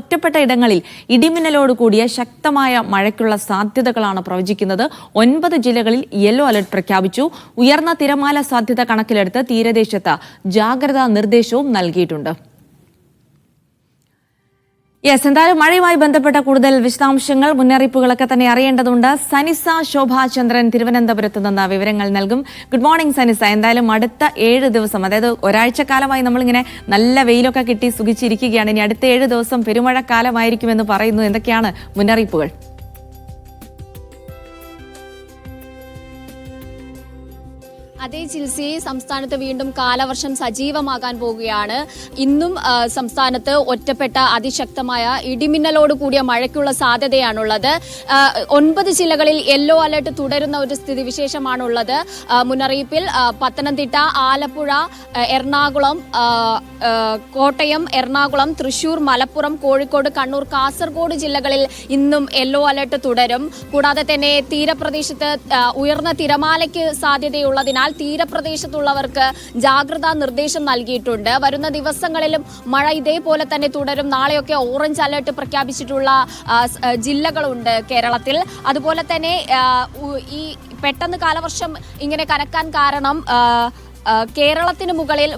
ഒറ്റപ്പെട്ട ഇടങ്ങളിൽ ഇടിമിന്നലോട് കൂടിയ ശക്തമായ മഴയ്ക്കുള്ള സാധ്യതകളാണ് പ്രവചിക്കുന്നത്. 9 ജില്ലകളിൽ യെല്ലോ അലർട്ട് പ്രഖ്യാപിച്ചു. ഉയർന്ന തിരമാല സാധ്യത കണക്കിലെടുത്ത് തീരദേശത്ത് ജാഗ്രതാ നിർദ്ദേശവും നൽകിയിട്ടുണ്ട്. എന്തായാലും മഴയുമായി ബന്ധപ്പെട്ട കൂടുതൽ വിശദാംശങ്ങൾ, മുന്നറിയിപ്പുകളൊക്കെ തന്നെ അറിയേണ്ടതുണ്ട്. സനിസ ശോഭാചന്ദ്രൻ തിരുവനന്തപുരത്ത് നിന്ന് വിവരങ്ങൾ നൽകും. Good morning സനിസ. എന്തായാലും അടുത്ത 7 ദിവസം, അതായത് ഒരാഴ്ചക്കാലമായി നമ്മളിങ്ങനെ നല്ല വെയിലൊക്കെ കിട്ടി സുഖിച്ചിരിക്കുകയാണ്. ഇനി അടുത്ത 7 ദിവസം പെരുമഴക്കാലമായിരിക്കുമെന്ന് പറയുന്നു. എന്തൊക്കെയാണ് മുന്നറിയിപ്പുകൾ? അതേ ജിൽസി, സംസ്ഥാനത്ത് വീണ്ടും കാലവർഷം സജീവമാകാൻ പോവുകയാണ്. ഇന്നും സംസ്ഥാനത്ത് ഒറ്റപ്പെട്ട അതിശക്തമായ ഇടിമിന്നലോട് കൂടിയ മഴയ്ക്കുള്ള സാധ്യതയാണുള്ളത്. 9 ജില്ലകളിൽ യെല്ലോ അലർട്ട് തുടരുന്ന ഒരു സ്ഥിതിവിശേഷമാണുള്ളത്. മുന്നറിയിപ്പിൽ പത്തനംതിട്ട, ആലപ്പുഴ, എറണാകുളം, കോട്ടയം, എറണാകുളം, തൃശൂർ, മലപ്പുറം, കോഴിക്കോട്, കണ്ണൂർ, കാസർഗോഡ് ജില്ലകളിൽ ഇന്നും യെല്ലോ അലർട്ട് തുടരും. കൂടാതെ തന്നെ തീരപ്രദേശത്ത് ഉയർന്ന തിരമാലയ്ക്ക് സാധ്യതയുള്ളതിനാൽ തീരപ്രദേശത്തുള്ളവർക്ക് ജാഗ്രതാ നിർദ്ദേശം നൽകിയിട്ടുണ്ട്. വരുന്ന ദിവസങ്ങളിലും മഴ ഇതേപോലെ തന്നെ തുടരും. നാളെയൊക്കെ ഓറഞ്ച് അലർട്ട് പ്രഖ്യാപിച്ചിട്ടുള്ള ജില്ലകളുണ്ട് കേരളത്തിൽ. അതുപോലെ തന്നെ ഈ പെട്ടെന്ന് കാലവർഷം ഇങ്ങനെ കനക്കാൻ കാരണം കേരളത്തിന് മുകളിൽ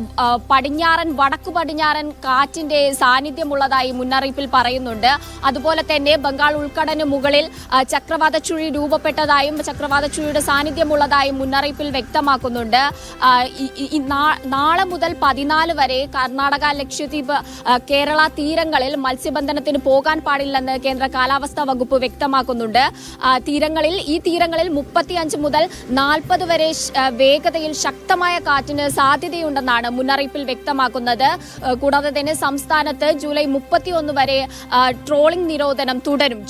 പടിഞ്ഞാറൻ, വടക്കു പടിഞ്ഞാറൻ കാറ്റിന്റെ സാന്നിധ്യമുള്ളതായി മുന്നറിയിപ്പിൽ പറയുന്നുണ്ട്. അതുപോലെ തന്നെ ബംഗാൾ ഉൾക്കടലിന് മുകളിൽ ചക്രവാത ചുഴി രൂപപ്പെട്ടതായും ചക്രവാത ചുഴിയുടെ സാന്നിധ്യമുള്ളതായും മുന്നറിയിപ്പിൽ വ്യക്തമാക്കുന്നുണ്ട്. നാളെ മുതൽ 14 വരെ കർണാടക, ലക്ഷദ്വീപ്, കേരള തീരങ്ങളിൽ മത്സ്യബന്ധനത്തിന് പോകാൻ പാടില്ലെന്ന് കേന്ദ്ര കാലാവസ്ഥാ വകുപ്പ് വ്യക്തമാക്കുന്നുണ്ട്. ഈ തീരങ്ങളിൽ 35 മുതൽ 40 വരെ വേഗതയിൽ ശക്തമായ കാറ്റിന് സാധ്യതയുണ്ടെന്നാണ് മുന്നറിയിപ്പിൽ വ്യക്തമാക്കുന്നത്. കൂടാതെ തന്നെ സംസ്ഥാനത്ത് ജൂലൈ 31 വരെ ട്രോളിംഗ് നിരോധനം തുടരും.